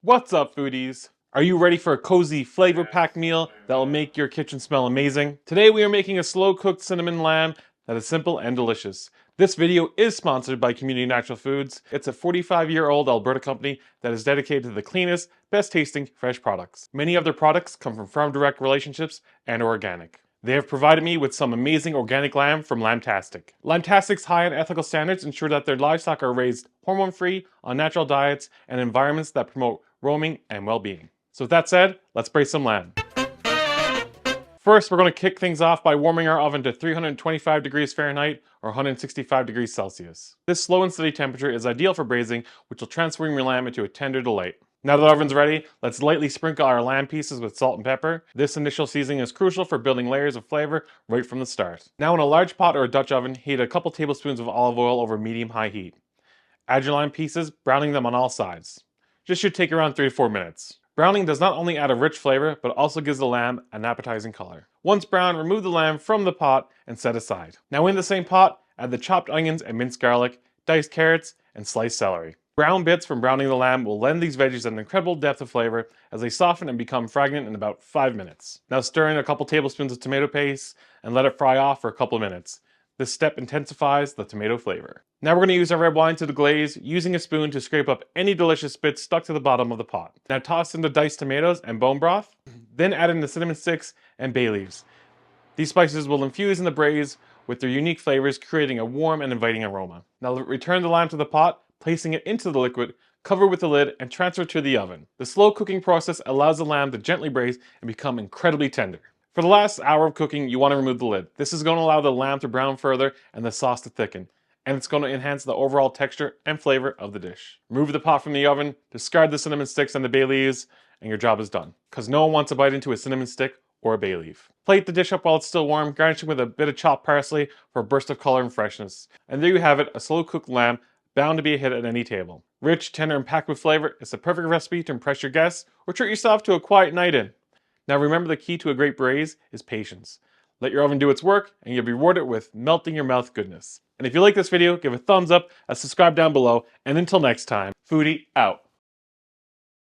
What's up, foodies? Are you ready for a cozy, flavor-packed meal that will make your kitchen smell amazing? Today we are making a slow-cooked cinnamon lamb that is simple and delicious. This video is sponsored by Community Natural Foods. It's a 45-year-old Alberta company that is dedicated to the cleanest, best-tasting fresh products. Many of their products come from farm-direct relationships and are organic. They have provided me with some amazing organic lamb from Lambtastic. Lambtastic's high-end ethical standards ensure that their livestock are raised hormone-free on natural diets and environments that promote roaming and well-being. So with that said, let's braise some lamb. First, we're going to kick things off by warming our oven to 325 degrees Fahrenheit or 165 degrees Celsius. This slow and steady temperature is ideal for braising, which will transform your lamb into a tender delight. Now that the oven's ready, let's lightly sprinkle our lamb pieces with salt and pepper. This initial seasoning is crucial for building layers of flavor right from the start. Now in a large pot or a Dutch oven, heat a couple tablespoons of olive oil over medium-high heat. Add your lamb pieces, browning them on all sides. This should take around 3 to 4 minutes. Browning does not only add a rich flavor, but also gives the lamb an appetizing color. Once browned, remove the lamb from the pot and set aside. Now in the same pot, add the chopped onions and minced garlic, diced carrots, and sliced celery. Brown bits from browning the lamb will lend these veggies an incredible depth of flavor as they soften and become fragrant in about 5 minutes. Now stir in a couple tablespoons of tomato paste and let it fry off for a couple of minutes. This step intensifies the tomato flavor. Now we're going to use our red wine to deglaze, using a spoon to scrape up any delicious bits stuck to the bottom of the pot. Now toss in the diced tomatoes and bone broth, then add in the cinnamon sticks and bay leaves. These spices will infuse in the braise with their unique flavors, creating a warm and inviting aroma. Now return the lamb to the pot, placing it into the liquid, cover with the lid, and transfer to the oven. The slow cooking process allows the lamb to gently braise and become incredibly tender. For the last hour of cooking, you want to remove the lid. This is going to allow the lamb to brown further and the sauce to thicken, and it's going to enhance the overall texture and flavor of the dish. Remove the pot from the oven, discard the cinnamon sticks and the bay leaves, and your job is done. Because no one wants to bite into a cinnamon stick or a bay leaf. Plate the dish up while it's still warm, garnishing with a bit of chopped parsley for a burst of color and freshness. And there you have it, a slow cooked lamb bound to be a hit at any table. Rich, tender, and packed with flavor, it's a perfect recipe to impress your guests or treat yourself to a quiet night in. Now remember, the key to a great braise is patience. Let your oven do its work and you'll be rewarded with melting your mouth goodness. And if you like this video, give a thumbs up, a subscribe down below, and until next time, Foodie out.